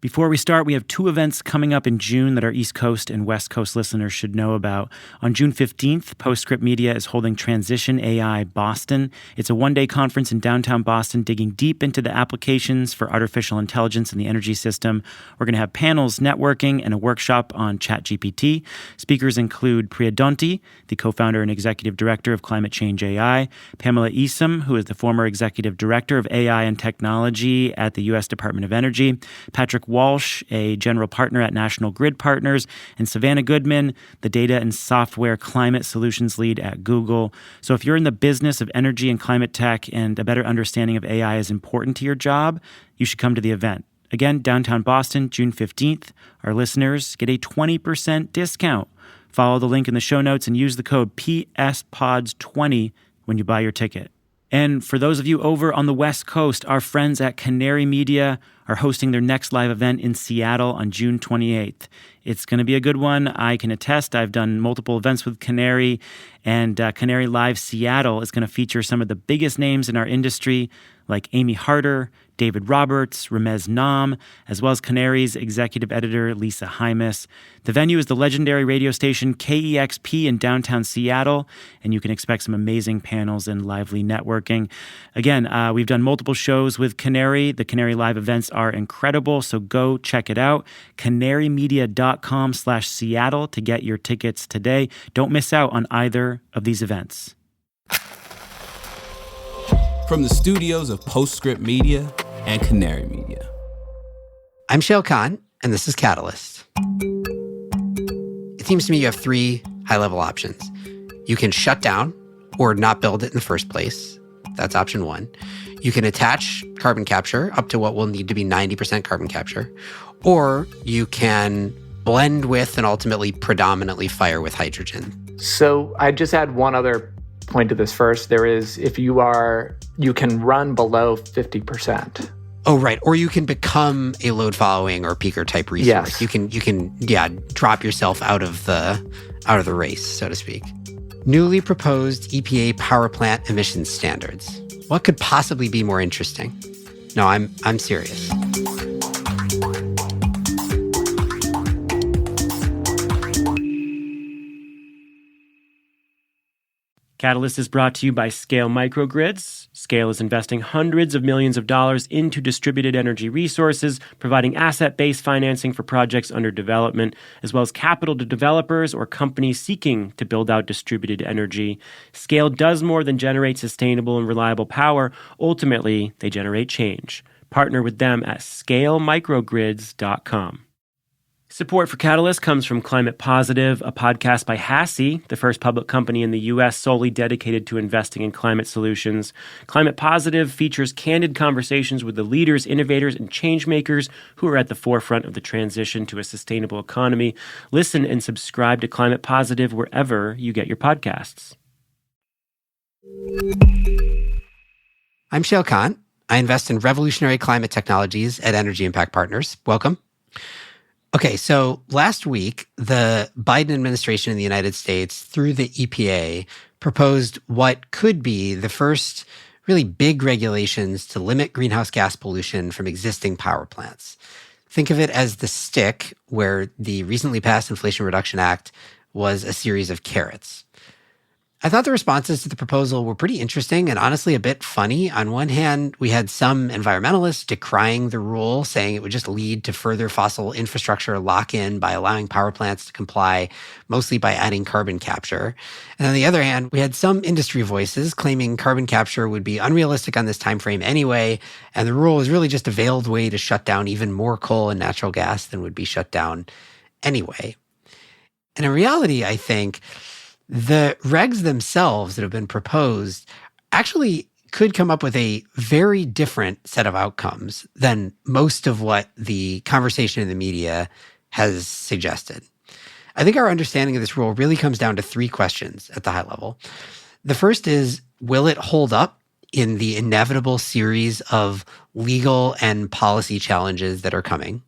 Before we start, we have two events coming up in June that our East Coast and West Coast listeners should know about. On June 15th, Postscript Media is holding Transition AI Boston. It's a one-day conference in downtown Boston digging deep into the applications for artificial intelligence in the energy system. We're going to have panels, networking, and a workshop on ChatGPT. Speakers include Priya Donti, the co-founder and executive director of Climate Change AI, Pamela Esom, who is the former executive director of AI and technology at the U.S. Department of Energy, Patrick Walsh, a general partner at National Grid Partners, and Savannah Goodman, the data and software climate solutions lead at Google. So if you're in the business of energy and climate tech and a better understanding of AI is important to your job, you should come to the event. Again, downtown Boston, June 15th. Our listeners get a 20% discount. Follow the link in the show notes and use the code PSPODS20 when you buy your ticket. And for those of you over on the West Coast, our friends at Canary Media are hosting their next live event in Seattle on June 28th. It's going to be a good one. I can attest. I've done multiple events with Canary, and Canary Live Seattle is going to feature some of the biggest names in our industry, like Amy Harder, David Roberts, Ramez Nam, as well as Canary's executive editor, Lisa Hymas. The venue is the legendary radio station KEXP in downtown Seattle, and you can expect some amazing panels and lively networking. Again, we've done multiple shows with Canary. The Canary Live events are incredible, so go check it out. canarymedia.com/Seattle to get your tickets today. Don't miss out on either of these events. From the studios of Postscript Media and Canary Media. I'm Shayle Kann, and this is Catalyst. It seems to me you have three high-level options. You can shut down or not build it in the first place. That's option one. You can attach carbon capture up to what will need to be 90% carbon capture, or you can blend with and ultimately predominantly fire with hydrogen. So I just add one other point to this first. There is, if you can run below 50%. Oh, right. Or you can become a load following or peaker type resource. Yes. You can drop yourself out of the race, so to speak. Newly proposed EPA power plant emissions standards. What could possibly be more interesting? No, I'm serious. Catalyst is brought to you by Scale Microgrids. Scale is investing hundreds of millions of dollars into distributed energy resources, providing asset-based financing for projects under development, as well as capital to developers or companies seeking to build out distributed energy. Scale does more than generate sustainable and reliable power. Ultimately, they generate change. Partner with them at scalemicrogrids.com. Support for Catalyst comes from Climate Positive, a podcast by HASI, the first public company in the U.S. solely dedicated to investing in climate solutions. Climate Positive features candid conversations with the leaders, innovators, and changemakers who are at the forefront of the transition to a sustainable economy. Listen and subscribe to Climate Positive wherever you get your podcasts. I'm Shayle Kann. I invest in revolutionary climate technologies at Energy Impact Partners. Welcome. Okay, so last week, the Biden administration in the United States, through the EPA, proposed what could be the first really big regulations to limit greenhouse gas pollution from existing power plants. Think of it as the stick, where the recently passed Inflation Reduction Act was a series of carrots. I thought the responses to the proposal were pretty interesting and honestly a bit funny. On one hand, we had some environmentalists decrying the rule, saying it would just lead to further fossil infrastructure lock-in by allowing power plants to comply, mostly by adding carbon capture. And on the other hand, we had some industry voices claiming carbon capture would be unrealistic on this time frame anyway, and the rule was really just a veiled way to shut down even more coal and natural gas than would be shut down anyway. And in reality, I think the regs themselves that have been proposed actually could come up with a very different set of outcomes than most of what the conversation in the media has suggested. I think our understanding of this rule really comes down to three questions at the high level. The first is, will it hold up in the inevitable series of legal and policy challenges that are coming?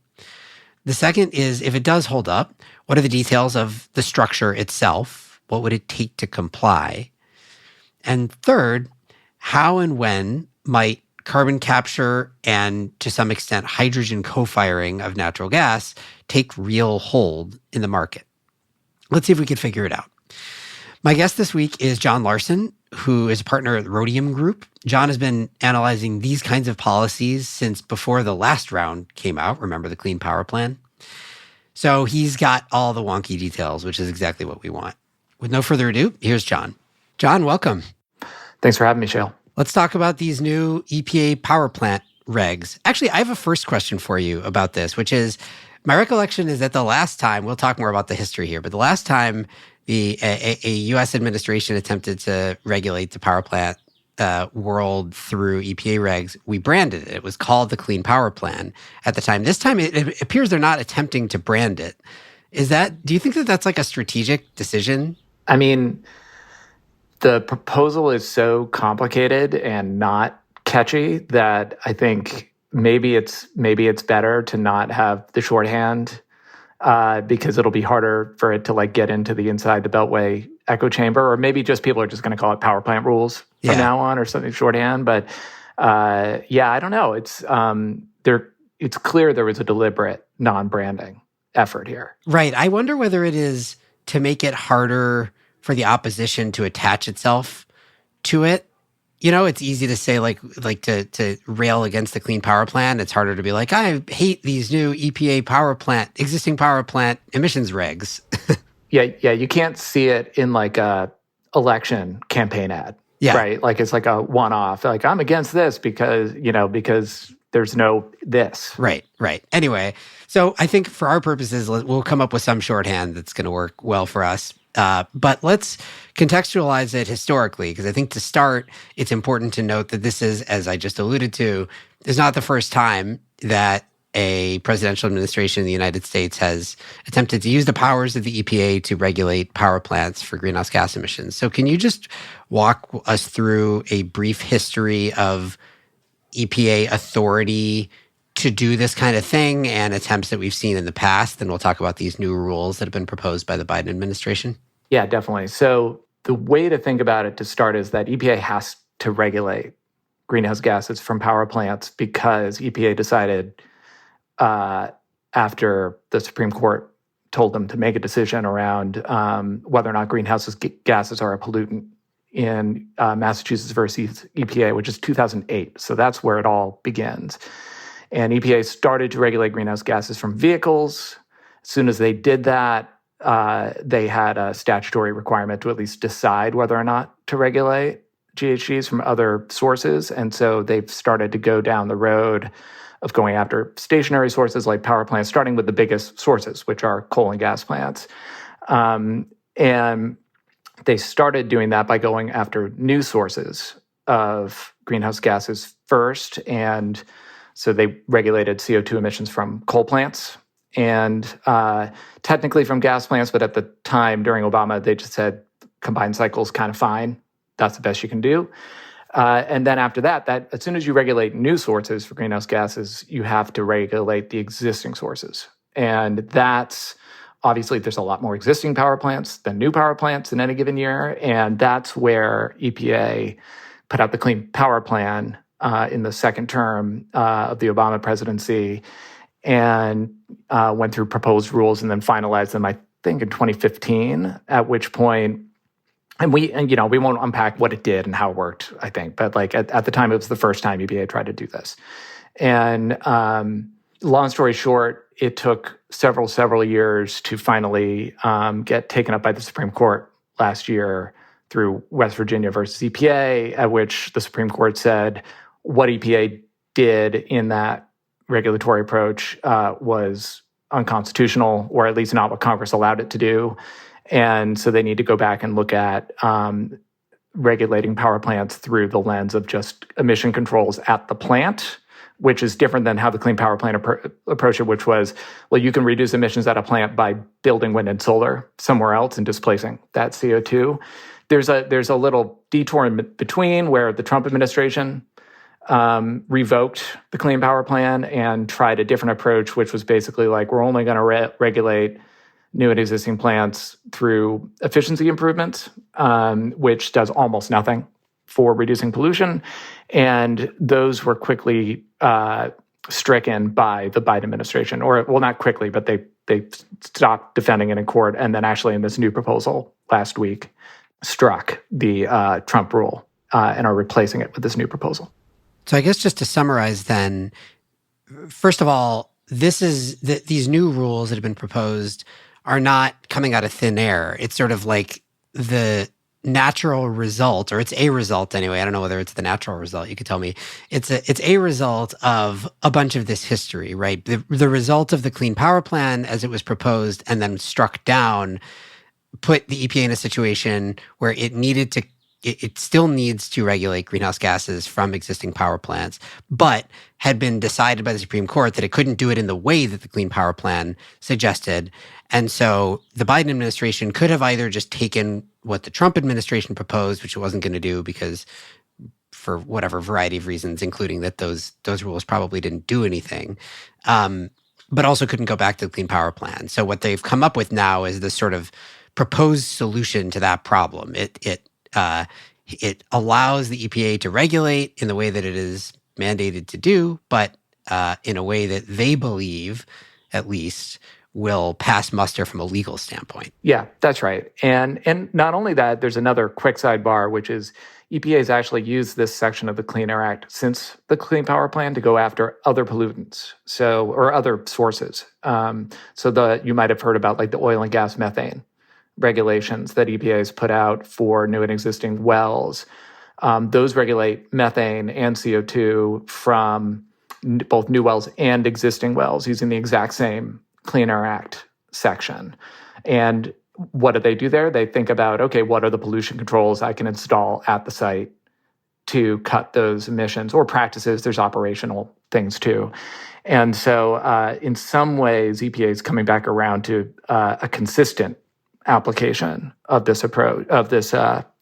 The second is, if it does hold up, what are the details of the structure itself? What would it take to comply? And third, how and when might carbon capture and to some extent hydrogen co-firing of natural gas take real hold in the market. Let's see if we can figure it out. My guest this week is John Larson, who is a partner at Rhodium Group. John has been analyzing these kinds of policies since before the last round came out. Remember the Clean Power Plan? So he's got all the wonky details, which is exactly what we want. With no further ado, here's John. John, welcome. Thanks for having me, Shayle. Let's talk about these new EPA power plant regs. Actually, I have a first question for you about this, which is, my recollection is that the last time, we'll talk more about the history here, but the last time a U.S. administration attempted to regulate the power plant world through EPA regs, we branded it. It was called the Clean Power Plan at the time. This time, it appears they're not attempting to brand it. Do you think that that's like a strategic decision? I mean, the proposal is so complicated and not catchy that I think maybe it's better to not have the shorthand because it'll be harder for it to like get into the inside the Beltway echo chamber, or maybe just people are just going to call it power plant rules from now on or something shorthand. But I don't know. It's clear there was a deliberate non-branding effort here. Right. I wonder whether it is to make it harder for the opposition to attach itself to it. You know, it's easy to say to rail against the Clean Power Plan. It's harder to be like, I hate these new EPA existing power plant emissions regs. Yeah, you can't see it in like a election campaign ad, right? Like it's like a one-off. Like I'm against this because there's no this. Right. Anyway, so I think for our purposes, we'll come up with some shorthand that's going to work well for us. But let's contextualize it historically, because I think to start, it's important to note that this is, as I just alluded to, is not the first time that a presidential administration in the United States has attempted to use the powers of the EPA to regulate power plants for greenhouse gas emissions. So can you just walk us through a brief history of EPA authority to do this kind of thing and attempts that we've seen in the past? Then we'll talk about these new rules that have been proposed by the Biden administration. Yeah, definitely. So the way to think about it to start is that EPA has to regulate greenhouse gases from power plants because EPA decided after the Supreme Court told them to make a decision around whether or not greenhouse gases are a pollutant in Massachusetts versus EPA, which is 2008. So that's where it all begins. And EPA started to regulate greenhouse gases from vehicles. As soon as they did that, they had a statutory requirement to at least decide whether or not to regulate GHGs from other sources. And so they've started to go down the road of going after stationary sources like power plants, starting with the biggest sources, which are coal and gas plants. And they started doing that by going after new sources of greenhouse gases first. And so they regulated CO2 emissions from coal plants and technically from gas plants. But at the time during Obama, they just said combined cycle's kind of fine. That's the best you can do. And then after that, as soon as you regulate new sources for greenhouse gases, you have to regulate the existing sources. And that's obviously there's a lot more existing power plants than new power plants in any given year. And that's where EPA put out the Clean Power Plan in the second term of the Obama presidency and went through proposed rules and then finalized them, I think, in 2015, at which point, and we won't unpack what it did and how it worked, I think, but like at the time, it was the first time EPA tried to do this. And long story short, it took several years to finally get taken up by the Supreme Court last year through West Virginia versus EPA, at which the Supreme Court said what EPA did in that regulatory approach was unconstitutional, or at least not what Congress allowed it to do. And so they need to go back and look at regulating power plants through the lens of just emission controls at the plant, which is different than how the Clean Power Plan approached it, which was, well, you can reduce emissions at a plant by building wind and solar somewhere else and displacing that CO2. There's a little detour in between where the Trump administration revoked the Clean Power Plan and tried a different approach, which was basically like, we're only going to regulate new and existing plants through efficiency improvements, which does almost nothing for reducing pollution. And those were quickly stricken by the Biden administration, or, well, not quickly, but they stopped defending it in court. And then actually in this new proposal last week, struck the Trump rule and are replacing it with this new proposal. So I guess just to summarize then, first of all, these new rules that have been proposed are not coming out of thin air. It's sort of like the natural result, or it's a result anyway. I don't know whether it's the natural result. You could tell me. It's a result of a bunch of this history, right? The result of the Clean Power Plan as it was proposed and then struck down put the EPA in a situation where it still needs to regulate greenhouse gases from existing power plants, but had been decided by the Supreme Court that it couldn't do it in the way that the Clean Power Plan suggested. And so the Biden administration could have either just taken what the Trump administration proposed, which it wasn't going to do because for whatever variety of reasons, including that those rules probably didn't do anything, but also couldn't go back to the Clean Power Plan. So what they've come up with now is this sort of proposed solution to that problem. It allows the EPA to regulate in the way that it is mandated to do, but in a way that they believe, at least, will pass muster from a legal standpoint. Yeah, that's right. And not only that, there's another quick sidebar, which is EPA has actually used this section of the Clean Air Act since the Clean Power Plan to go after other pollutants, or other sources. You might have heard about like the oil and gas methane regulations that EPA has put out for new and existing wells. Those regulate methane and CO2 from both new wells and existing wells using the exact same Clean Air Act section. And what do they do there? They think about, okay, what are the pollution controls I can install at the site to cut those emissions, or practices? There's operational things too. And so in some ways, EPA is coming back around to a consistent application of this approach, of this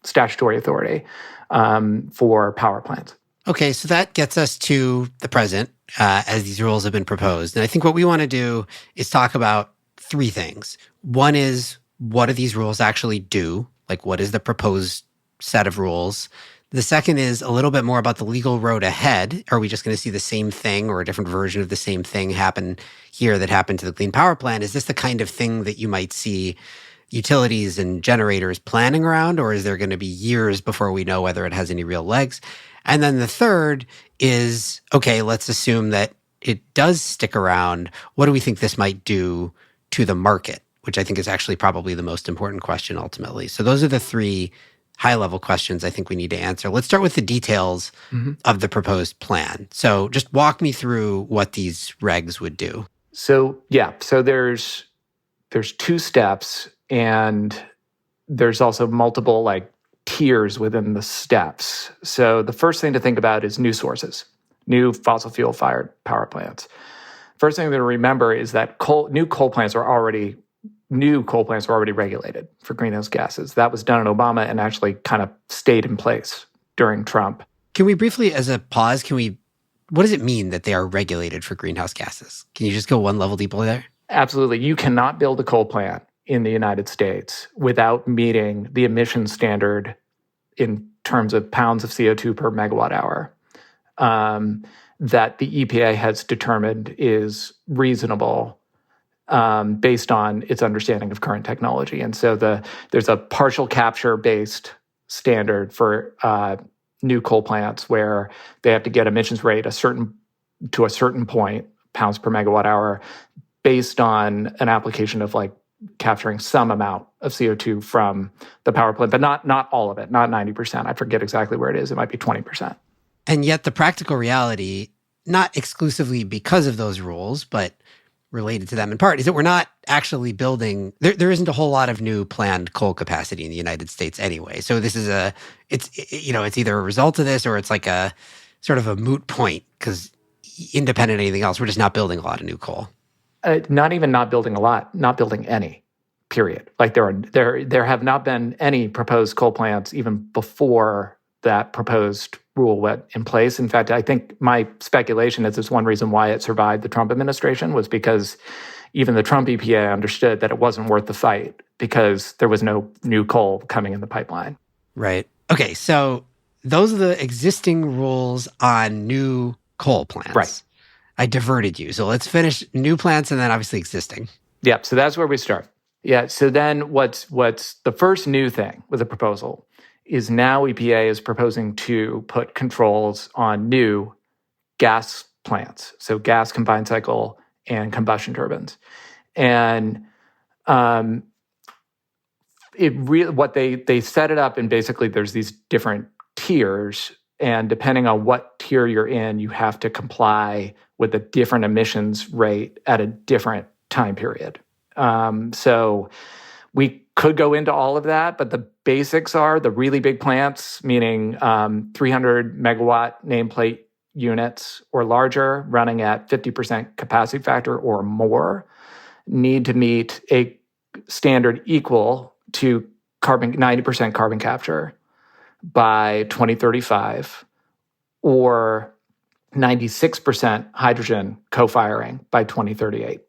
statutory authority for power plants. Okay, so that gets us to the present as these rules have been proposed. And I think what we want to do is talk about three things. One is, what do these rules actually do? Like, what is the proposed set of rules? The second is a little bit more about the legal road ahead. Are we just going to see the same thing or a different version of the same thing happen here that happened to the Clean Power Plan? Is this the kind of thing that you might see utilities and generators planning around, or is there going to be years before we know whether it has any real legs? And then the third is, okay, let's assume that it does stick around. What do we think this might do to the market? Which I think is actually probably the most important question ultimately. So those are the three high-level questions I think we need to answer. Let's start with the details of the proposed plan. So just walk me through what these regs would do. So there's two steps, and there's also multiple tiers within the steps. So the first thing to think about is new sources, new fossil fuel-fired power plants. First thing to remember is that new coal plants are already regulated for greenhouse gases. That was done in Obama and actually kind of stayed in place during Trump. Can we briefly, as a pause, what does it mean that they are regulated for greenhouse gases? Can you just go one level deeper there? Absolutely. You cannot build a coal plant in the United States without meeting the emission standard in terms of pounds of CO2 per megawatt hour that the EPA has determined is reasonable based on its understanding of current technology. And so there's a partial capture-based standard for new coal plants where they have to get emissions rate to a certain point, pounds per megawatt hour, based on an application of capturing some amount of CO2 from the power plant, but not all of it, not 90%. I forget exactly where it is. It might be 20%. And yet the practical reality, not exclusively because of those rules, but related to them in part, is that we're not actually building, there isn't a whole lot of new planned coal capacity in the United States anyway. So this is it's either a result of this or it's like a sort of a moot point, because independent of anything else, we're just not building a lot of new coal. Not even not building a lot, not building any, period. There have not been any proposed coal plants even before that proposed rule went in place. In fact, I think my speculation is one reason why it survived the Trump administration was because even the Trump EPA understood that it wasn't worth the fight because there was no new coal coming in the pipeline. Right. Okay, so those are the existing rules on new coal plants. Right. I diverted you. So let's finish new plants and then obviously existing. Yep. So that's where we start. Yeah. So then what's the first new thing with the proposal is now EPA is proposing to put controls on new gas plants. So gas combined cycle and combustion turbines. And what they set it up, and basically there's these different tiers, and depending on what tier you're in, you have to comply with a different emissions rate at a different time period. So we could go into all of that, but the basics are the really big plants, meaning 300 megawatt nameplate units or larger, running at 50% capacity factor or more, need to meet a standard equal to 90% carbon capture by 2035, or 96% hydrogen co-firing by 2038.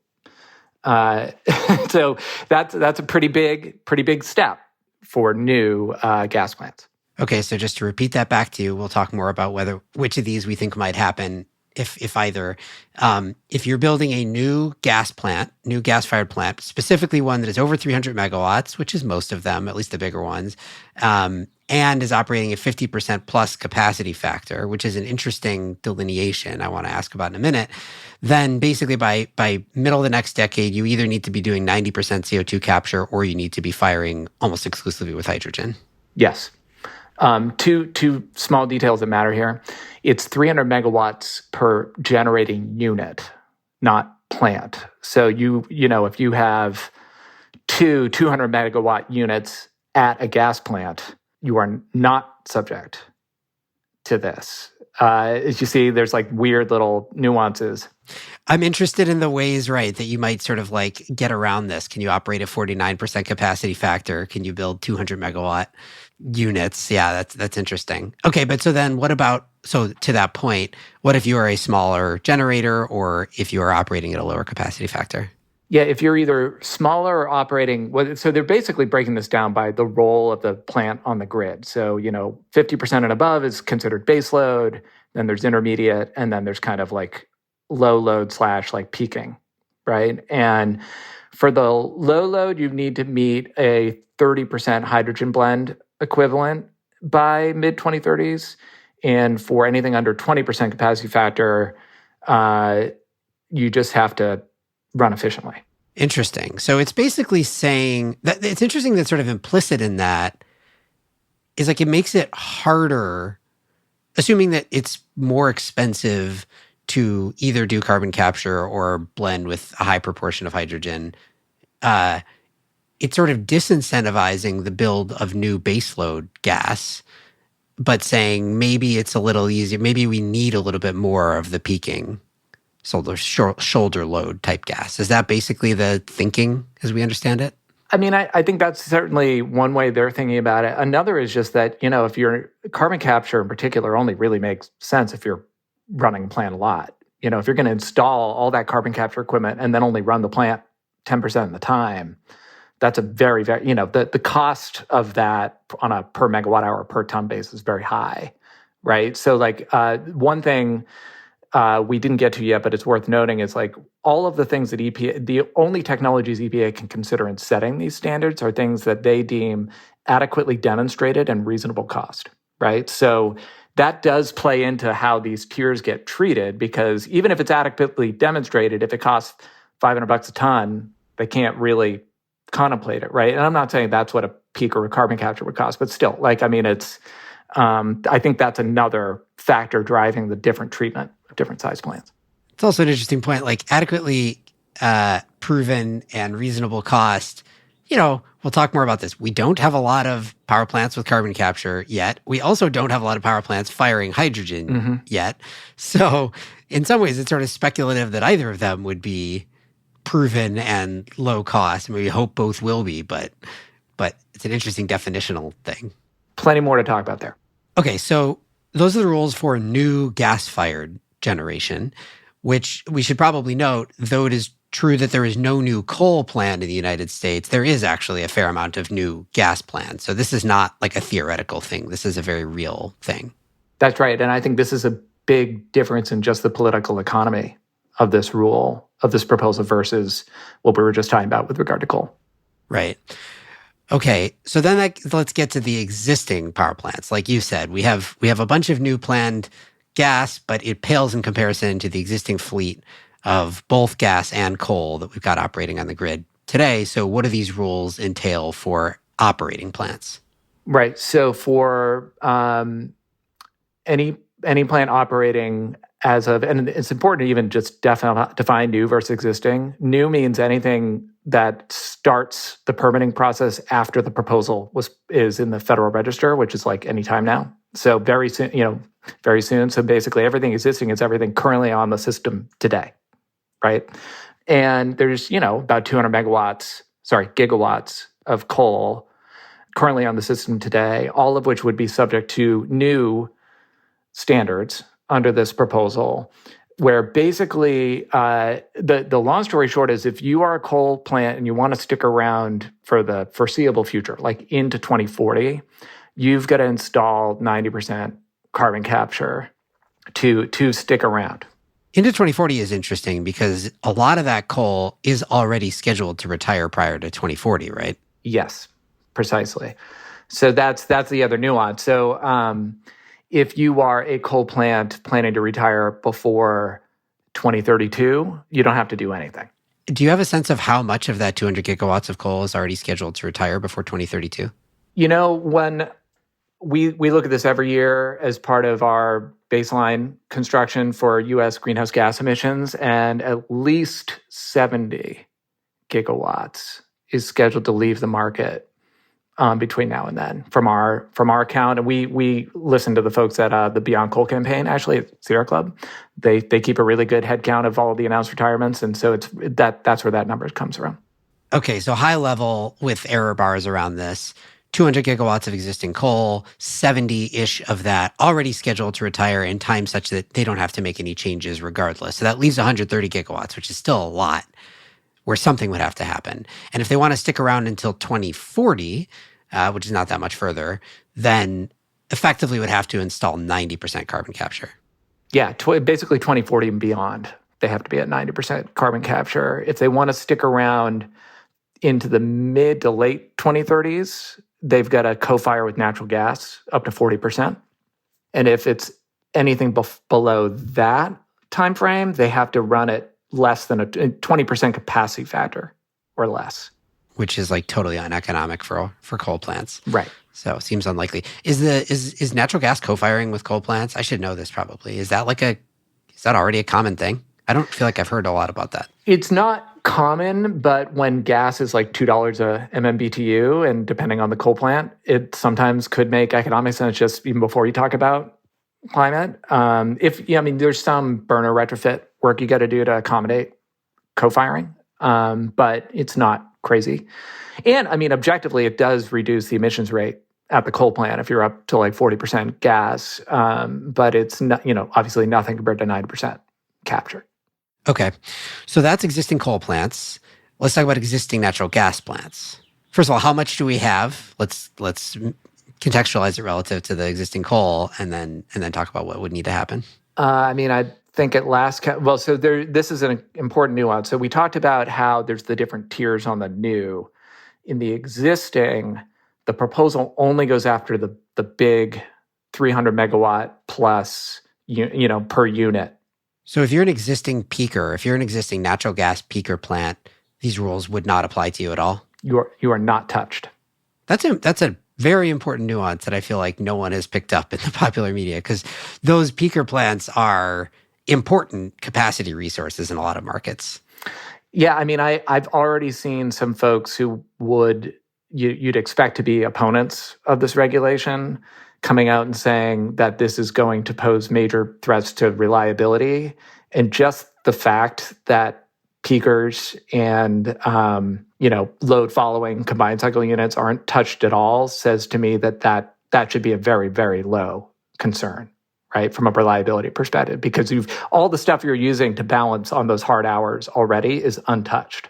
So that's a pretty big step for new gas plants. Okay, so just to repeat that back to you, we'll talk more about which of these we think might happen, if either. If you're building a new gas-fired plant, specifically one that is over 300 megawatts, which is most of them, at least the bigger ones, and is operating at 50% plus capacity factor, which is an interesting delineation I want to ask about in a minute, then basically by middle of the next decade, you either need to be doing 90% CO2 capture or you need to be firing almost exclusively with hydrogen. Yes. Two small details that matter here. It's 300 megawatts per generating unit, not plant. So if you have two 200 megawatt units at a gas plant, you are not subject to this. As you see, there's like weird little nuances. I'm interested in the ways, right, that you might sort of like get around this. Can you operate at 49% capacity factor? Can you build 200 megawatt units? Yeah, that's interesting. Okay, but so then to that point, what if you are a smaller generator or if you are operating at a lower capacity factor? Yeah, if you're either smaller or operating, so they're basically breaking this down by the role of the plant on the grid. So, 50% and above is considered base load, then there's intermediate, and then there's kind of like low load / like peaking, right? And for the low load, you need to meet a 30% hydrogen blend equivalent by mid-2030s. And for anything under 20% capacity factor, you just have to run efficiently. Interesting. So it's basically saying that it's interesting that sort of implicit in that is like it makes it harder, assuming that it's more expensive to either do carbon capture or blend with a high proportion of hydrogen. It's sort of disincentivizing the build of new baseload gas, but saying maybe it's a little easier. Maybe we need a little bit more of the peaking shoulder load type gas. Is that basically the thinking as we understand it? I mean, I think that's certainly one way they're thinking about it. Another is just that, if you're carbon capture in particular only really makes sense if you're running a plant a lot. If you're going to install all that carbon capture equipment and then only run the plant 10% of the time, that's a very, very, the cost of that on a per megawatt hour per ton basis is very high, right? So one thing we didn't get to yet, but it's worth noting is like all of the things that the only technologies EPA can consider in setting these standards are things that they deem adequately demonstrated and reasonable cost, right? So that does play into how these tiers get treated, because even if it's adequately demonstrated, if it costs $500 a ton, they can't really contemplate it, right? And I'm not saying that's what a peak or a carbon capture would cost, but still, it's, I think that's another factor driving the different treatment of different size plants. It's also an interesting point, like adequately proven and reasonable cost. We'll talk more about this. We don't have a lot of power plants with carbon capture yet. We also don't have a lot of power plants firing hydrogen yet. So in some ways, it's sort of speculative that either of them would be proven and low cost. I mean, we hope both will be, but it's an interesting definitional thing. Plenty more to talk about there. Okay, so those are the rules for new gas-fired generation, which we should probably note, though it is true that there is no new coal plant in the United States, there is actually a fair amount of new gas plants. So this is not like a theoretical thing. This is a very real thing. That's right. And I think this is a big difference in just the political economy of this rule, of this proposal versus what we were just talking about with regard to coal. Right. Okay. So then let's get to the existing power plants. Like you said, we have a bunch of new planned gas, but it pales in comparison to the existing fleet of both gas and coal that we've got operating on the grid today. So what do these rules entail for operating plants? Right. So for any plant operating as of, and it's important to even just define new versus existing. New means anything that starts the permitting process after the proposal is in the Federal Register, which is like any time now. So very soon, very soon. So basically everything existing is everything currently on the system today, right? And there's, about 200 gigawatts of coal currently on the system today, all of which would be subject to new standards under this proposal, where basically the long story short is if you are a coal plant and you want to stick around for the foreseeable future, like into 2040, you've got to install 90% carbon capture to stick around. Into 2040 is interesting because a lot of that coal is already scheduled to retire prior to 2040, right? Yes, precisely. So that's the other nuance. So if you are a coal plant planning to retire before 2032, you don't have to do anything. Do you have a sense of how much of that 200 gigawatts of coal is already scheduled to retire before 2032? When we look at this every year as part of our baseline construction for U.S. greenhouse gas emissions, and at least 70 gigawatts is scheduled to leave the market between now and then from our count. And we listen to the folks at the Beyond Coal campaign, actually at Sierra Club. They keep a really good head count of all of the announced retirements. And so that's where that number comes from. Okay, so high level with error bars around this, 200 gigawatts of existing coal, 70-ish of that already scheduled to retire in time such that they don't have to make any changes regardless. So that leaves 130 gigawatts, which is still a lot, where something would have to happen. And if they want to stick around until 2040, which is not that much further, then effectively would have to install 90% carbon capture. Yeah, basically 2040 and beyond, they have to be at 90% carbon capture. If they want to stick around into the mid to late 2030s, they've got to co-fire with natural gas up to 40%. And if it's anything below that time frame, they have to run at less than a 20% capacity factor or less. Which is like totally uneconomic for coal plants. Right. So it seems unlikely. Is natural gas co-firing with coal plants? I should know this probably. Is that already a common thing? I don't feel like I've heard a lot about that. It's not common, but when gas is like $2 a MMBTU, and depending on the coal plant, it sometimes could make economic sense just even before you talk about climate. There's some burner retrofit work you got to do to accommodate co-firing, but it's not crazy. And objectively, it does reduce the emissions rate at the coal plant if you're up to like 40% gas, but it's not, obviously nothing compared to 90% capture. Okay, so that's existing coal plants. Let's talk about existing natural gas plants. First of all, how much do we have? Let's contextualize it relative to the existing coal, and then talk about what would need to happen. I think at last this is an important nuance. So we talked about how there's the different tiers on the new. In the existing, the proposal only goes after the big 300 megawatt plus per unit. So if you're an existing peaker, if you're an existing natural gas peaker plant, these rules would not apply to you at all? You are not touched. That's a very important nuance that I feel like no one has picked up in the popular media, because those peaker plants are important capacity resources in a lot of markets. Yeah, I've already seen some folks who you'd expect to be opponents of this regulation coming out and saying that this is going to pose major threats to reliability. And just the fact that peakers and load following combined cycle units aren't touched at all says to me that should be a very, very low concern, right, from a reliability perspective, because all the stuff you're using to balance on those hard hours already is untouched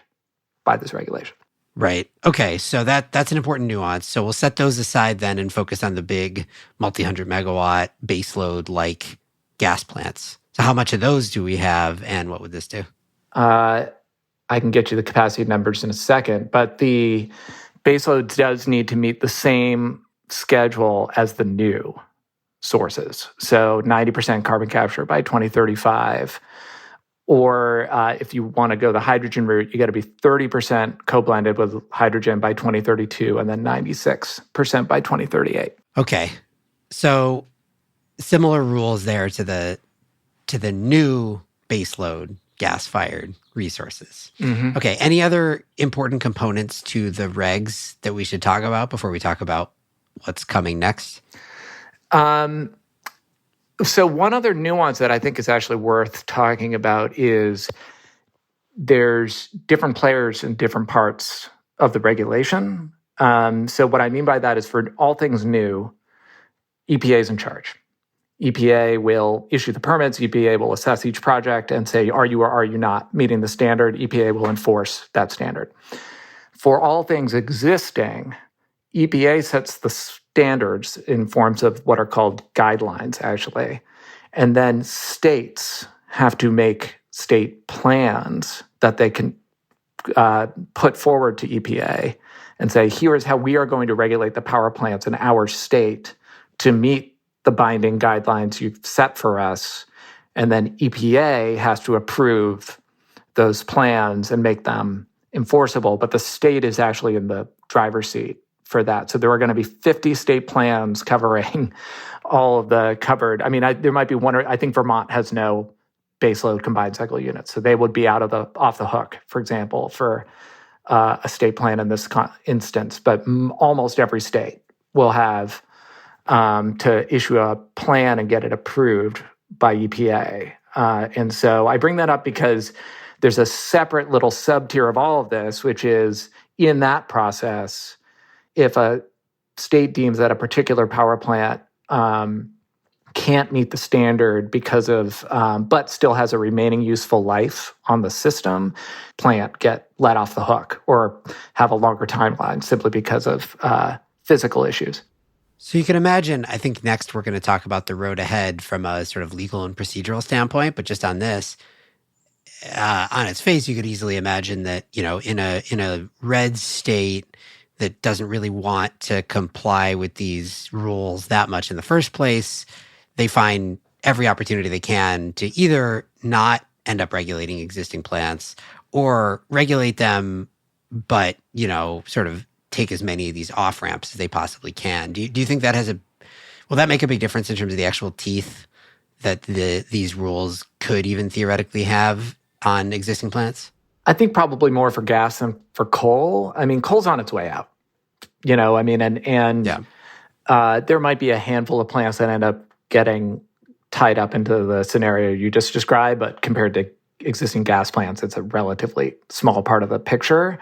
by this regulation. Right. Okay. So that's an important nuance. So we'll set those aside then and focus on the big multi-hundred megawatt baseload like gas plants. So how much of those do we have, and what would this do? I can get you the capacity numbers in a second, but the baseload does need to meet the same schedule as the new sources. So 90% carbon capture by 2035. Or if you want to go the hydrogen route, you got to be 30% co-blended with hydrogen by 2032 and then 96% by 2038. Okay. So similar rules there to the new baseload gas-fired resources. Mm-hmm. Okay. Any other important components to the regs that we should talk about before we talk about what's coming next? So one other nuance that I think is actually worth talking about is there's different players in different parts of the regulation. So what I mean by that is for all things new, EPA is in charge. EPA will issue the permits. EPA will assess each project and say, are you or are you not meeting the standard? EPA will enforce that standard. For all things existing, EPA sets the standards in forms of what are called guidelines, actually. And then states have to make state plans that they can put forward to EPA and say, here is how we are going to regulate the power plants in our state to meet the binding guidelines you've set for us. And then EPA has to approve those plans and make them enforceable. But the state is actually in the driver's seat for that. So there are going to be 50 state plans covering all of the covered. I mean, there might be one. I think Vermont has no baseload combined cycle units, so they would be off the hook, for example, for a state plan in this instance. But almost every state will have to issue a plan and get it approved by EPA. And so I bring that up because there's a separate little sub-tier of all of this, which is in that process, if a state deems that a particular power plant can't meet the standard because of, but still has a remaining useful life on the system, plant get let off the hook or have a longer timeline simply because of physical issues. So you can imagine, I think next we're going to talk about the road ahead from a sort of legal and procedural standpoint, but just on this, on its face, you could easily imagine that, in a red state that doesn't really want to comply with these rules that much in the first place, they find every opportunity they can to either not end up regulating existing plants or regulate them, but, sort of take as many of these off-ramps as they possibly can. Do you think that will that make a big difference in terms of the actual teeth that these rules could even theoretically have on existing plants? I think probably more for gas than for coal. I mean, coal's on its way out, and there might be a handful of plants that end up getting tied up into the scenario you just described, but compared to existing gas plants, it's a relatively small part of the picture.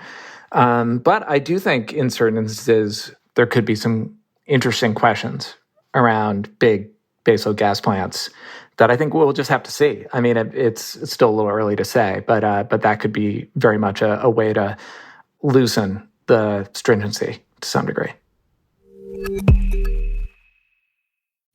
But I do think in certain instances, there could be some interesting questions around big baseload gas plants that I think we'll just have to see. I mean, it's still a little early to say, but that could be very much a way to loosen the stringency to some degree.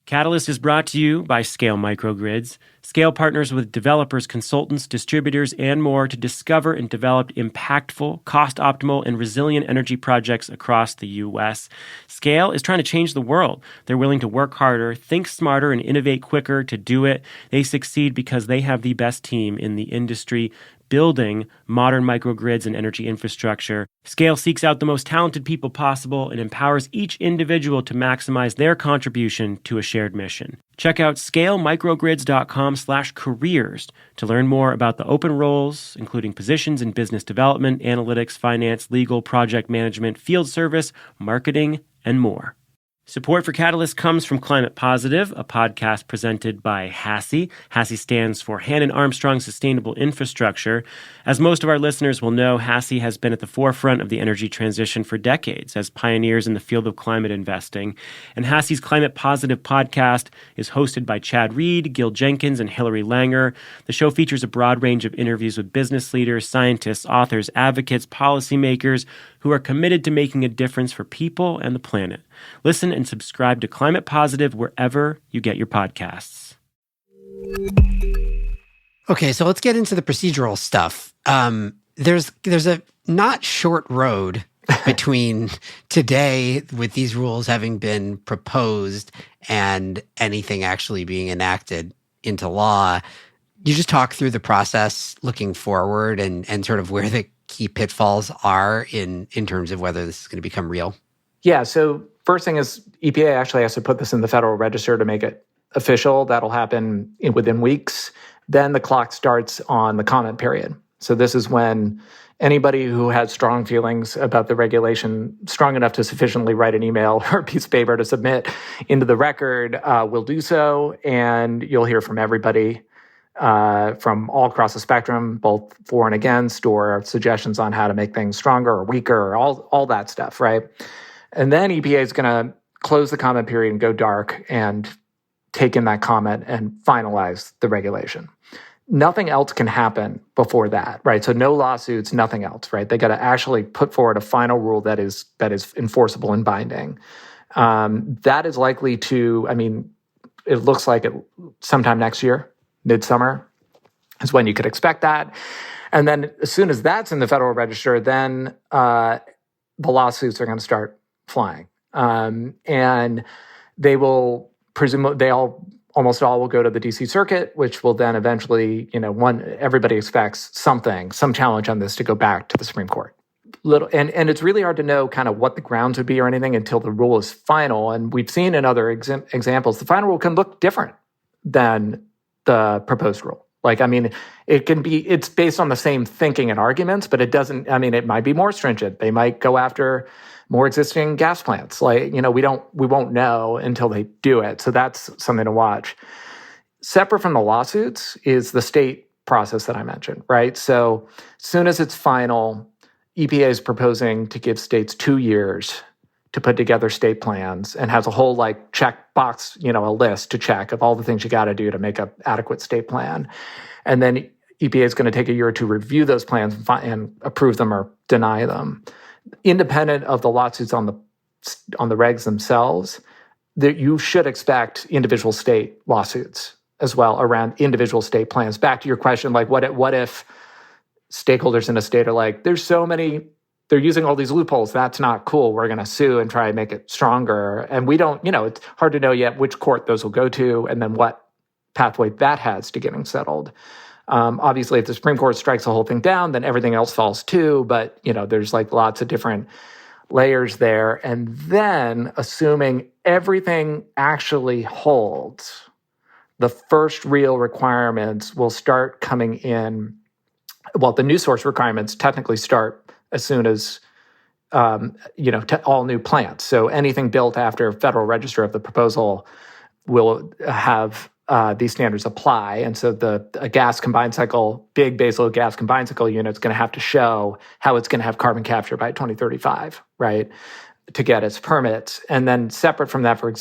Catalyst is brought to you by Scale Microgrids. Scale partners with developers, consultants, distributors, and more to discover and develop impactful, cost-optimal, and resilient energy projects across the U.S. Scale is trying to change the world. They're willing to work harder, think smarter, and innovate quicker to do it. They succeed because they have the best team in the industry building modern microgrids and energy infrastructure. Scale seeks out the most talented people possible and empowers each individual to maximize their contribution to a shared mission. Check out scalemicrogrids.com/careers to learn more about the open roles, including positions in business development, analytics, finance, legal, project management, field service, marketing, and more. Support for Catalyst comes from Climate Positive, a podcast presented by HASI. HASI stands for Hannon Armstrong Sustainable Infrastructure. As most of our listeners will know, HASI has been at the forefront of the energy transition for decades as pioneers in the field of climate investing. And HASI's Climate Positive podcast is hosted by Chad Reed, Gil Jenkins, and Hilary Langer. The show features a broad range of interviews with business leaders, scientists, authors, advocates, policymakers who are committed to making a difference for people and the planet. Listen and subscribe to Climate Positive wherever you get your podcasts. Okay, so let's get into the procedural stuff. There's a not short road between today, with these rules having been proposed, and anything actually being enacted into law. You just talk through the process looking forward and sort of where the key pitfalls are in terms of whether this is going to become real. Yeah, so first thing is EPA actually has to put this in the Federal Register to make it official. That'll happen within weeks. Then the clock starts on the comment period. So this is when anybody who has strong feelings about the regulation, strong enough to sufficiently write an email or a piece of paper to submit into the record, will do so. And you'll hear from everybody from all across the spectrum, both for and against, or suggestions on how to make things stronger or weaker, or all that stuff, right? And then EPA is going to close the comment period and go dark and take in that comment and finalize the regulation. Nothing else can happen before that, right? So no lawsuits, nothing else, right? They got to actually put forward a final rule that is enforceable and binding. That is likely to, it looks like sometime next year, midsummer is when you could expect that. And then as soon as that's in the Federal Register, then the lawsuits are going to start flying. And they will almost all will go to the DC Circuit, which will then eventually, everybody expects some challenge on this to go back to the Supreme Court. And it's really hard to know kind of what the grounds would be or anything until the rule is final. And we've seen in other examples, the final rule can look different than the proposed rule. It's based on the same thinking and arguments, but it doesn't, it might be more stringent. They might go after more existing gas plants. We won't know until they do it. So that's something to watch. Separate from the lawsuits is the state process that I mentioned, right? So as soon as it's final, EPA is proposing to give states 2 years to put together state plans, and has a whole check box, a list to check of all the things you got to do to make an adequate state plan. And then EPA is going to take a year or two to review those plans and approve them or deny them. Independent of the lawsuits on the regs themselves, that you should expect individual state lawsuits as well around individual state plans. Back to your question, what if stakeholders in a state are like, there's so many, they're using all these loopholes, that's not cool, we're going to sue and try and make it stronger. And we don't, it's hard to know yet which court those will go to and then what pathway that has to getting settled. Obviously, if the Supreme Court strikes the whole thing down, then everything else falls too. But, there's lots of different layers there. And then, assuming everything actually holds, the first real requirements will start coming in. Well, the new source requirements technically start as soon as, all new plants. So anything built after Federal Register of the proposal will have these standards apply. And so a gas combined cycle, big baseload gas combined cycle unit is going to have to show how it's going to have carbon capture by 2035, right, to get its permits. And then separate from that for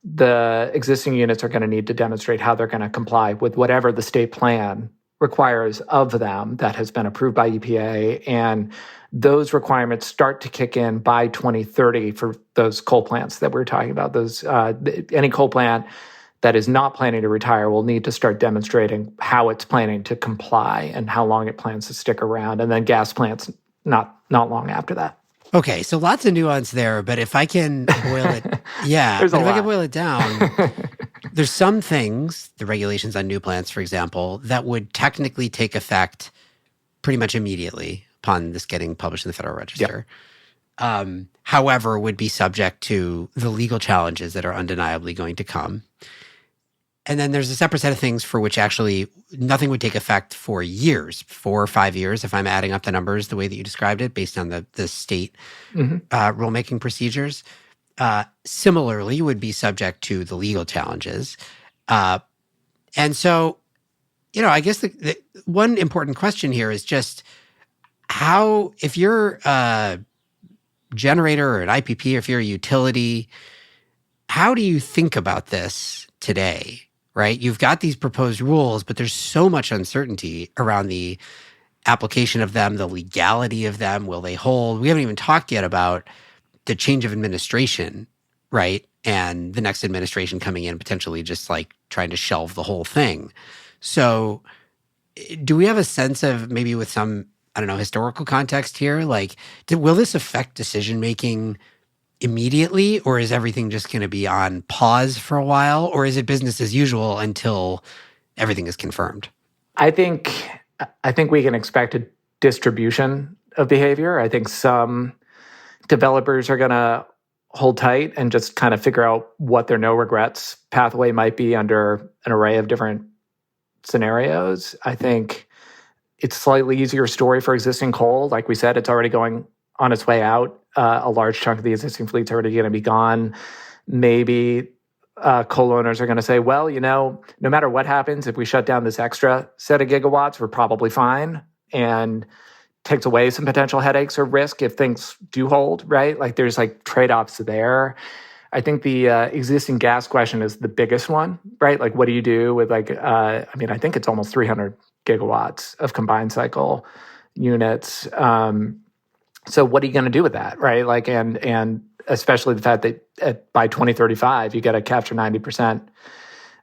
the existing units are going to need to demonstrate how they're going to comply with whatever the state plan requires of them that has been approved by EPA. And those requirements start to kick in by 2030 for those coal plants that we're talking about. Any coal plant that is not planning to retire will need to start demonstrating how it's planning to comply and how long it plans to stick around. And then gas plants not long after that. Okay, so lots of nuance there, but if I can boil it, if I can boil it down, there's some things, the regulations on new plants, for example, that would technically take effect pretty much immediately upon this getting published in the Federal Register. Yep. However, would be subject to the legal challenges that are undeniably going to come. And then there's a separate set of things for which actually nothing would take effect for years, 4 or 5 years, if I'm adding up the numbers the way that you described it, based on the state rulemaking procedures. similarly would be subject to the legal challenges. And so, I guess the one important question here is just how, if you're a generator or an IPP, or if you're a utility, how do you think about this today, right? You've got these proposed rules, but there's so much uncertainty around the application of them, the legality of them. Will they hold? We haven't even talked yet about the change of administration, right? And the next administration coming in potentially just like trying to shelve the whole thing. So do we have a sense of, maybe with some, I don't know, historical context here, like, will this affect decision-making immediately, or is everything just going to be on pause for a while, or is it business as usual until everything is confirmed? I think we can expect a distribution of behavior. I think some developers are going to hold tight and just kind of figure out what their no regrets pathway might be under an array of different scenarios. I think it's a slightly easier story for existing coal. Like we said, it's already going on its way out. A large chunk of the existing fleet's already going to be gone. Maybe coal owners are going to say, well, no matter what happens, if we shut down this extra set of gigawatts, we're probably fine. And takes away some potential headaches or risk if things do hold, right? Like there's like trade-offs there. I think the existing gas question is the biggest one, right? Like what do you do with I think it's almost 300 gigawatts of combined cycle units. So what are you going to do with that, right? Like, and especially the fact that by 2035, you got to capture 90%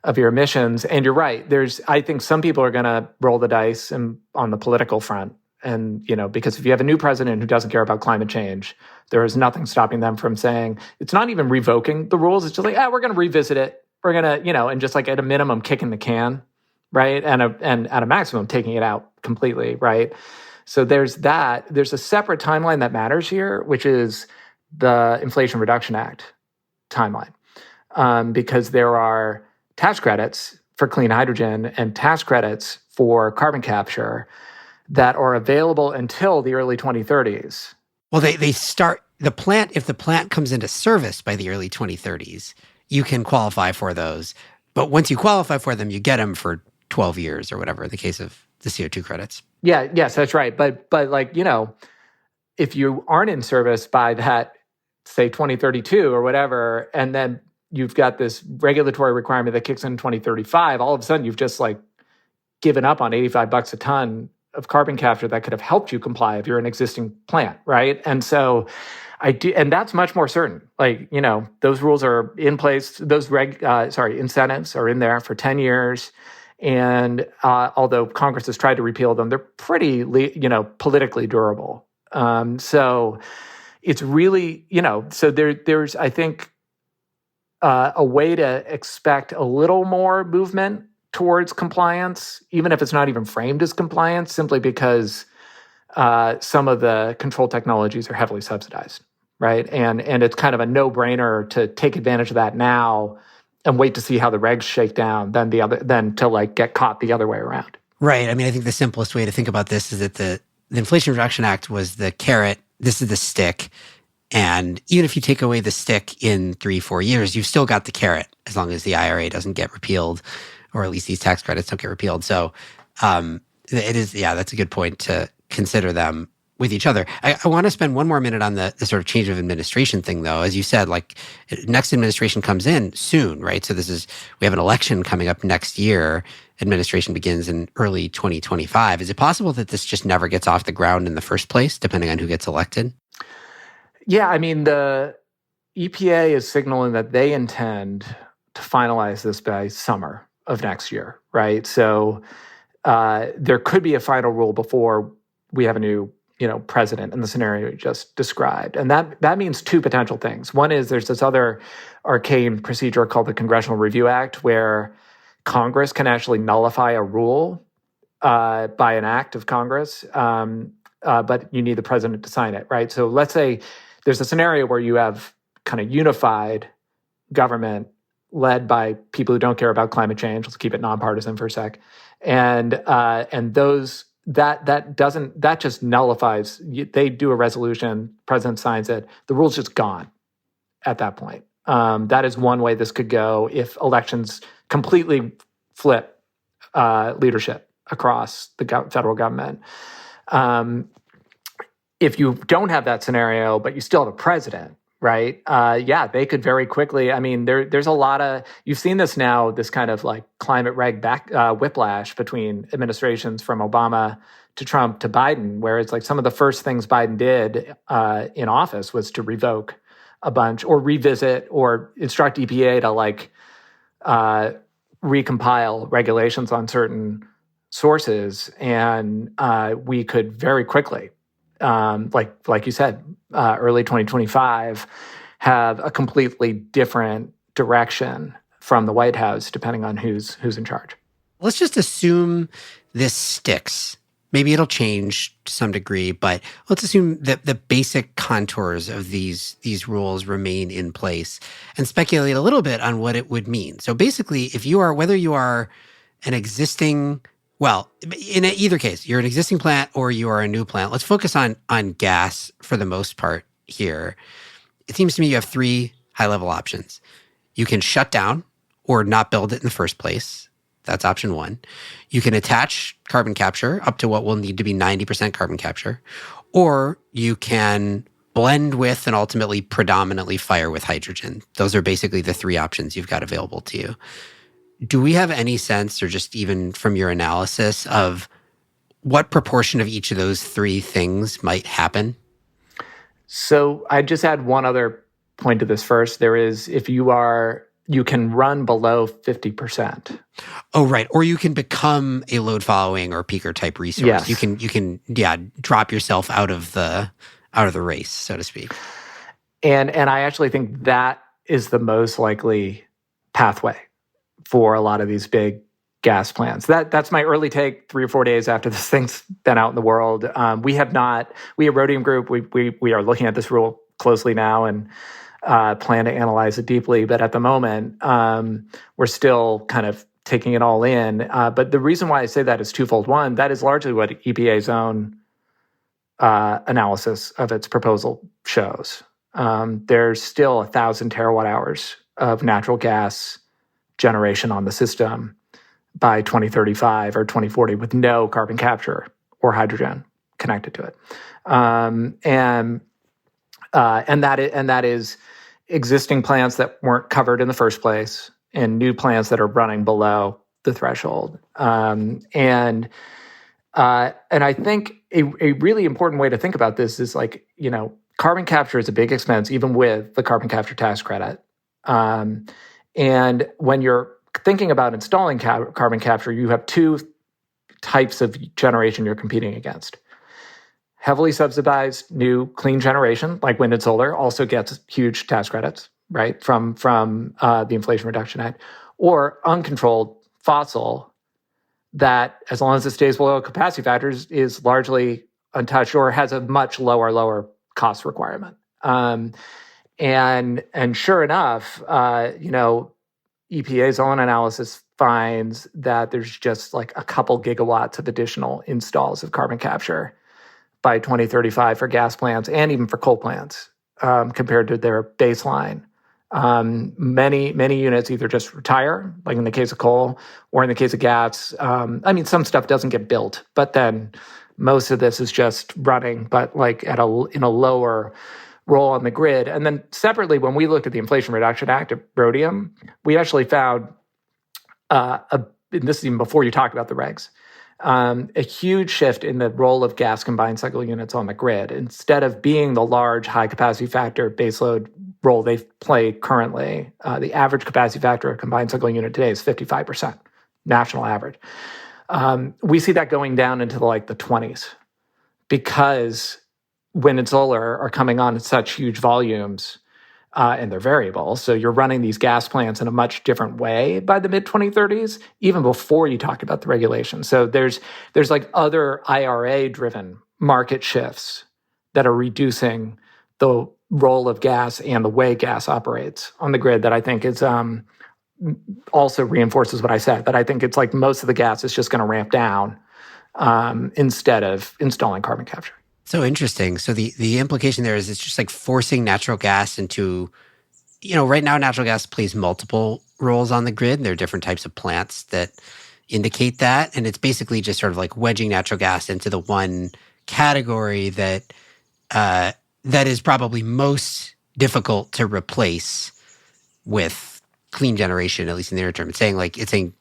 of your emissions. And you're right. I think some people are going to roll the dice on the political front. And, because if you have a new president who doesn't care about climate change, there is nothing stopping them from saying, it's not even revoking the rules. It's just like, we're going to revisit it. We're going to, and just like at a minimum, kicking the can, right? And at a maximum, taking it out completely, right? So there's that. There's a separate timeline that matters here, which is the Inflation Reduction Act timeline. Because there are tax credits for clean hydrogen and tax credits for carbon capture that are available until the early 2030s. Well, they start the plant. If the plant comes into service by the early 2030s, you can qualify for those. But once you qualify for them, you get them for 12 years or whatever, in the case of the CO2 credits. Yeah, yes, that's right. But if you aren't in service by that, say 2032 or whatever, and then you've got this regulatory requirement that kicks in 2035, all of a sudden you've just like given up on $85 a ton of carbon capture that could have helped you comply if you're an existing plant, right? And so and that's much more certain. Like, those rules are in place. Those incentives are in there for 10 years. And although Congress has tried to repeal them, they're pretty, politically durable. So it's really, so there's, I think, a way to expect a little more movement towards compliance, even if it's not even framed as compliance, simply because some of the control technologies are heavily subsidized, right? And it's kind of a no-brainer to take advantage of that now and wait to see how the regs shake down than to like get caught the other way around. Right. I mean, I think the simplest way to think about this is that the Inflation Reduction Act was the carrot. This is the stick. And even if you take away the stick in 3-4 years, you've still got the carrot as long as the IRA doesn't get repealed, or at least these tax credits don't get repealed. So it is, that's a good point to consider them with each other. I want to spend one more minute on the sort of change of administration thing, though. As you said, like next administration comes in soon, right? So we have an election coming up next year. Administration begins in early 2025. Is it possible that this just never gets off the ground in the first place, depending on who gets elected? Yeah, I mean, the EPA is signaling that they intend to finalize this by summer of next year, right? So there could be a final rule before we have a new, president in the scenario you just described. And that means two potential things. One is there's this other arcane procedure called the Congressional Review Act, where Congress can actually nullify a rule by an act of Congress, but you need the president to sign it, right? So let's say there's a scenario where you have kind of unified government led by people who don't care about climate change. Let's keep it nonpartisan for a sec. And those that just nullifies. They do a resolution, president signs it, the rule's just gone. at that point. That is one way this could go if elections completely flip leadership across the federal government. If you don't have that scenario, but you still have a president, right? They could very quickly. I mean, there's a lot of, you've seen this now, this kind of like climate reg whiplash between administrations from Obama to Trump to Biden, where it's like some of the first things Biden did in office was to revoke a bunch or revisit or instruct EPA to like recompile regulations on certain sources. And we could very quickly, like you said, early 2025, have a completely different direction from the White House, depending on who's in charge. Let's just assume this sticks. Maybe it'll change to some degree, but let's assume that the basic contours of these rules remain in place and speculate a little bit on what it would mean. So basically, whether you are an existing, well, in either case, you're an existing plant or you are a new plant. Let's focus on gas for the most part here. It seems to me you have three high-level options. You can shut down or not build it in the first place. That's option one. You can attach carbon capture up to what will need to be 90% carbon capture, or you can blend with and ultimately predominantly fire with hydrogen. Those are basically the three options you've got available to you. Do we have any sense, or just even from your analysis, of what proportion of each of those three things might happen? So I just add one other point to this first. There is, if you can run below 50%. Oh, right. Or you can become a load following or peaker type resource. Yes. You can drop yourself out of the race, so to speak. And I actually think that is the most likely pathway for a lot of these big gas plants. That's my early take 3 or 4 days after this thing's been out in the world. We at Rhodium Group, we are looking at this rule closely now and plan to analyze it deeply. But at the moment, we're still kind of taking it all in. But the reason why I say that is twofold. One, that is largely what EPA's own analysis of its proposal shows. There's still 1,000 terawatt hours of natural gas generation on the system by 2035 or 2040 with no carbon capture or hydrogen connected to it. And that is existing plants that weren't covered in the first place and new plants that are running below the threshold. And I think a really important way to think about this is like, carbon capture is a big expense, even with the carbon capture tax credit. And when you're thinking about installing carbon capture, you have two types of generation you're competing against. Heavily subsidized new clean generation, like wind and solar, also gets huge tax credits, right, from the Inflation Reduction Act, or uncontrolled fossil that, as long as it stays below capacity factors, is largely untouched or has a much lower cost requirement. And sure enough, EPA's own analysis finds that there's just like a couple gigawatts of additional installs of carbon capture by 2035 for gas plants and even for coal plants compared to their baseline. Many units either just retire, like in the case of coal, or in the case of gas. Some stuff doesn't get built, but then most of this is just running, but like in a lower role on the grid. And then separately, when we looked at the Inflation Reduction Act at Rhodium, we actually found, and this is even before you talk about the regs, a huge shift in the role of gas combined cycle units on the grid. Instead of being the large high capacity factor baseload role they play currently, the average capacity factor of a combined cycle unit today is 55%, national average. We see that going down into the 20s because wind and solar are coming on in such huge volumes and they're variable. So you're running these gas plants in a much different way by the mid-2030s, even before you talk about the regulation. So there's like other IRA-driven market shifts that are reducing the role of gas and the way gas operates on the grid that I think is also reinforces what I said, that I think it's like most of the gas is just going to ramp down instead of installing carbon capture. So interesting. So the implication there is it's just like forcing natural gas into right now natural gas plays multiple roles on the grid. There are different types of plants that indicate that. And it's basically just sort of like wedging natural gas into the one category that is probably most difficult to replace with clean generation, at least in the near term. It's saying,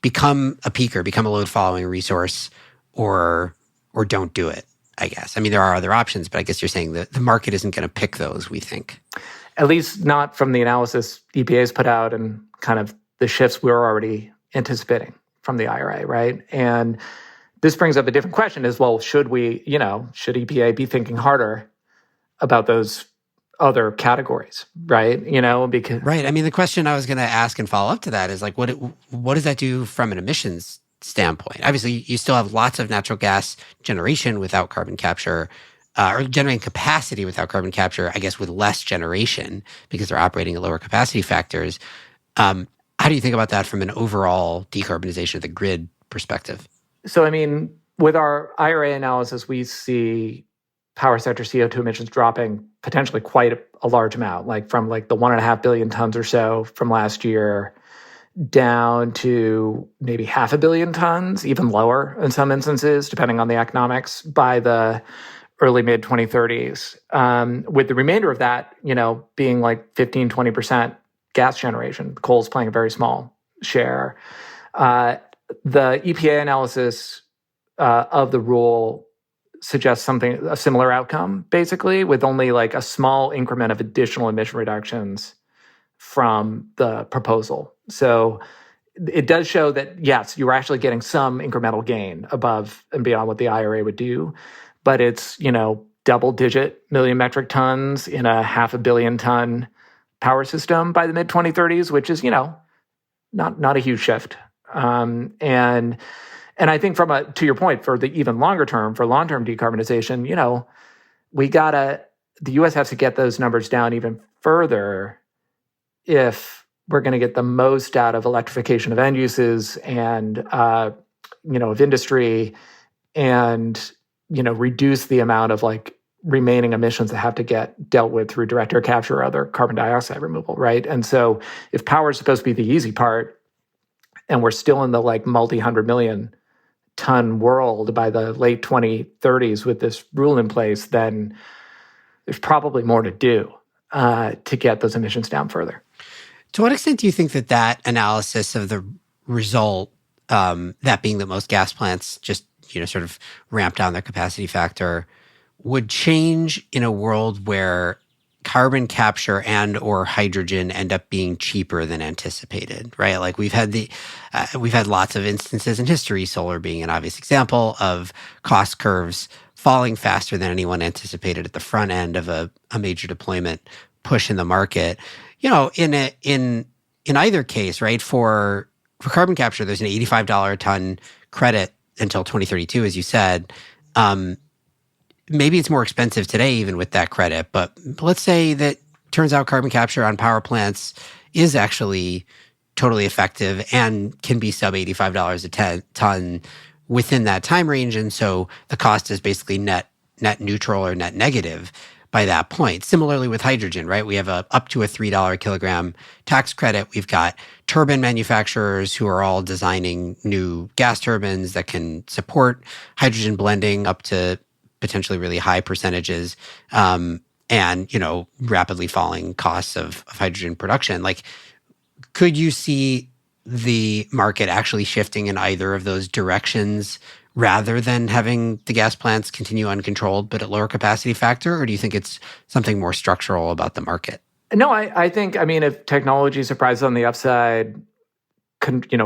become a peaker, become a load following resource, or don't do it, I guess. I mean, there are other options, but I guess you're saying that the market isn't going to pick those, we think. At least not from the analysis EPA's put out and kind of the shifts we're already anticipating from the IRA, right? And this brings up a different question as well. Should EPA be thinking harder about those other categories, right? Because right. I mean, the question I was going to ask and follow up to that is like, what does that do from an emissions standpoint? Obviously, you still have lots of natural gas generation without carbon capture, or generating capacity without carbon capture, I guess, with less generation because they're operating at lower capacity factors. How do you think about that from an overall decarbonization of the grid perspective? So, I mean, with our IRA analysis, we see power sector CO2 emissions dropping potentially quite a large amount, like from like the 1.5 billion tons or so from last year down to maybe 500 million tons, even lower in some instances, depending on the economics, by the early mid 2030s. With the remainder of that, being like 15, 20% gas generation, coal's playing a very small share. The EPA analysis of the rule suggests a similar outcome, basically, with only like a small increment of additional emission reductions from the proposal. So it does show that, yes, you're actually getting some incremental gain above and beyond what the IRA would do, but it's, double-digit million metric tons in a 500 million ton power system by the mid-2030s, which is, not a huge shift. And I think to your point, for the even longer term, for long-term decarbonization, the U.S. has to get those numbers down even further if we're going to get the most out of electrification of end uses and, of industry and, reduce the amount of like remaining emissions that have to get dealt with through direct air capture or other carbon dioxide removal, right? And so if power is supposed to be the easy part and we're still in the like multi-100 million ton world by the late 2030s with this rule in place, then there's probably more to do to get those emissions down further. To what extent do you think that analysis of the result, that being that most gas plants just sort of ramp down their capacity factor, would change in a world where carbon capture and or hydrogen end up being cheaper than anticipated, right? Like we've had lots of instances in history, solar being an obvious example, of cost curves falling faster than anyone anticipated at the front end of a major deployment push in the market. In either case, right? For carbon capture, there's an $85 a ton credit until 2032, as you said. Maybe it's more expensive today, even with that credit. But let's say that turns out carbon capture on power plants is actually totally effective and can be sub $85 a ton within that time range. And so the cost is basically net neutral or net negative by that point. Similarly with hydrogen, right? We have up to a $3 a kilogram tax credit. We've got turbine manufacturers who are all designing new gas turbines that can support hydrogen blending up to potentially really high percentages, and rapidly falling costs of hydrogen production. Like, could you see the market actually shifting in either of those directions rather than having the gas plants continue uncontrolled but at lower capacity factor? Or do you think it's something more structural about the market? No, I think, if technology surprises on the upside,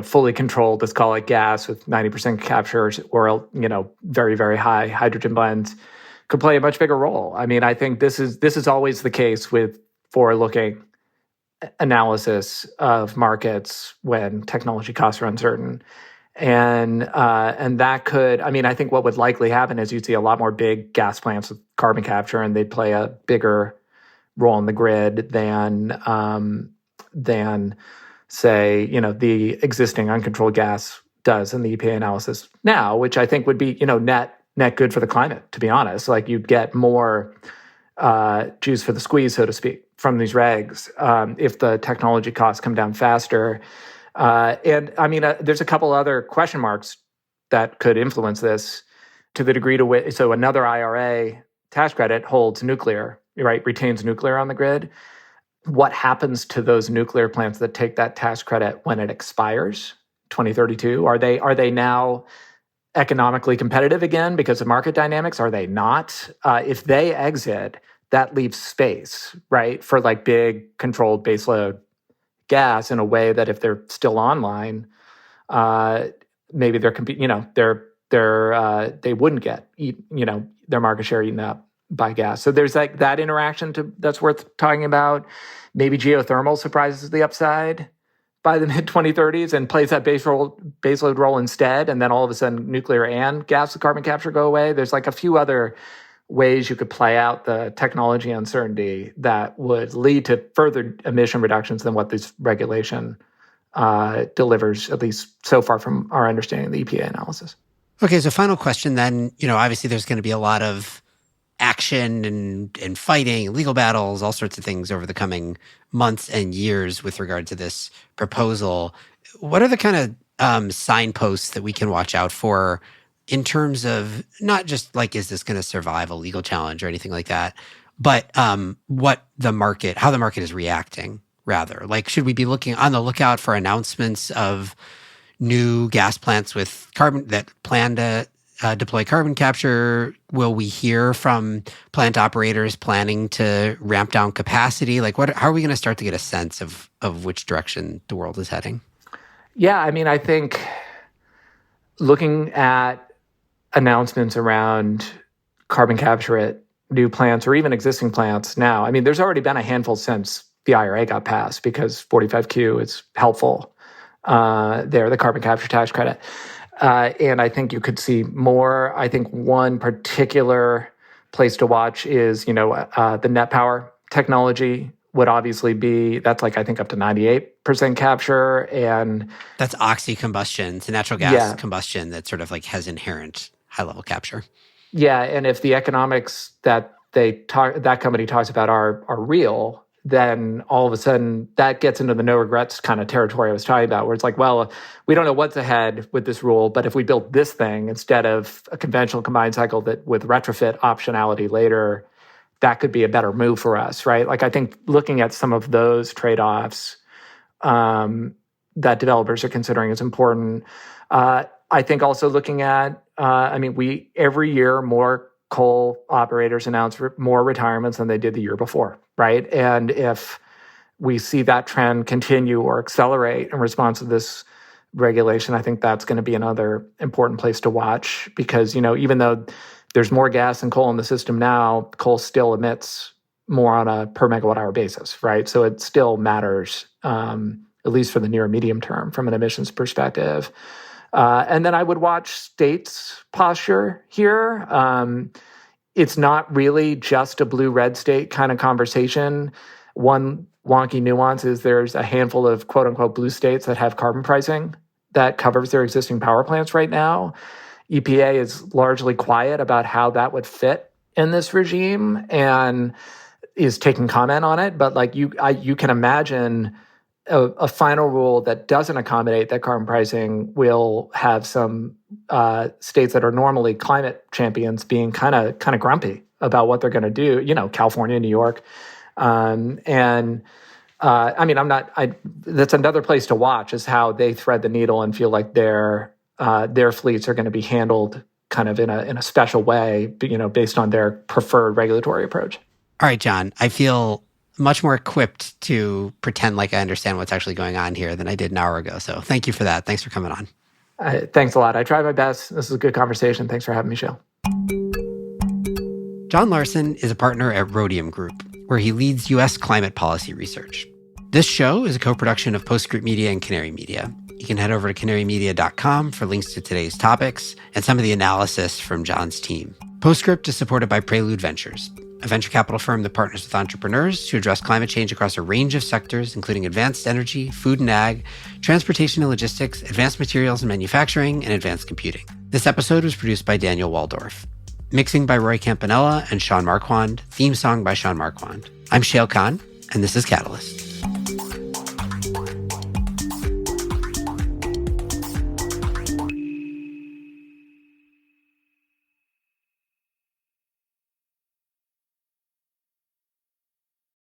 fully controlled, let's call it gas with 90% capture or, very, very high hydrogen blends could play a much bigger role. I think this is always the case with forward-looking analysis of markets when technology costs are uncertain. And that could, I think what would likely happen is you'd see a lot more big gas plants with carbon capture, and they'd play a bigger role in the grid than say, the existing uncontrolled gas does in the EPA analysis now, which I think would be, net good for the climate, to be honest. Like you'd get more juice for the squeeze, so to speak, from these regs if the technology costs come down faster. There's a couple other question marks that could influence this to the degree to which, so another IRA tax credit holds nuclear, right, retains nuclear on the grid. What happens to those nuclear plants that take that tax credit when it expires, 2032? Are they now economically competitive again because of market dynamics? Are they not? If they exit, that leaves space, right, for like big controlled baseload gas in a way that if they're still online, maybe they wouldn't get their market share eaten up by gas. So there's like that interaction that's worth talking about. Maybe geothermal surprises the upside by the mid-2030s and plays that baseload role instead, and then all of a sudden nuclear and gas with carbon capture go away. There's like a few other ways you could play out the technology uncertainty that would lead to further emission reductions than what this regulation delivers, at least so far from our understanding of the EPA analysis. Okay, so final question then. Obviously there's going to be a lot of action and fighting, legal battles, all sorts of things over the coming months and years with regard to this proposal. What are the kind of signposts that we can watch out for in terms of not just like, is this going to survive a legal challenge or anything like that, but how the market is reacting, rather? Like, should we be looking on the lookout for announcements of new gas plants with carbon that plan to deploy carbon capture? Will we hear from plant operators planning to ramp down capacity? Like, how are we going to start to get a sense of which direction the world is heading? Yeah, I think looking at announcements around carbon capture at new plants or even existing plants now, there's already been a handful since the IRA got passed because 45Q is helpful there, the carbon capture tax credit. And I think you could see more. I think one particular place to watch is, the net power technology would obviously be, that's like, I think up to 98% capture. And that's oxy-combustion. It's a natural gas combustion that sort of like has inherent high-level capture. Yeah, and if the economics that that company talks about are real, then all of a sudden that gets into the no regrets kind of territory I was talking about, where it's like, well, we don't know what's ahead with this rule, but if we build this thing instead of a conventional combined cycle that with retrofit optionality later, that could be a better move for us, right? Like, I think looking at some of those trade-offs that developers are considering is important. I think also looking at, every year more coal operators announce more retirements than they did the year before, right? And if we see that trend continue or accelerate in response to this regulation, I think that's going to be another important place to watch because, even though there's more gas and coal in the system now, coal still emits more on a per megawatt hour basis, right? So it still matters, at least for the near medium term from an emissions perspective. And then I would watch states' posture here. It's not really just a blue-red state kind of conversation. One wonky nuance is there's a handful of quote-unquote blue states that have carbon pricing that covers their existing power plants right now. EPA is largely quiet about how that would fit in this regime and is taking comment on it. But like you can imagine a final rule that doesn't accommodate that carbon pricing will have some states that are normally climate champions being kind of grumpy about what they're going to do. California, New York, that's another place to watch is how they thread the needle and feel like their fleets are going to be handled kind of in a special way, based on their preferred regulatory approach. All right, John, I feel much more equipped to pretend like I understand what's actually going on here than I did an hour ago. So thank you for that. Thanks for coming on. Thanks a lot. I try my best. This is a good conversation. Thanks for having me, Shayle. John Larson is a partner at Rhodium Group, where he leads U.S. climate policy research. This show is a co-production of Postscript Media and Canary Media. You can head over to canarymedia.com for links to today's topics and some of the analysis from John's team. Postscript is supported by Prelude Ventures, a venture capital firm that partners with entrepreneurs to address climate change across a range of sectors, including advanced energy, food and ag, transportation and logistics, advanced materials and manufacturing, and advanced computing. This episode was produced by Daniel Waldorf. Mixing by Roy Campanella and Sean Marquand. Theme song by Sean Marquand. I'm Shayle Kann, and this is Catalyst.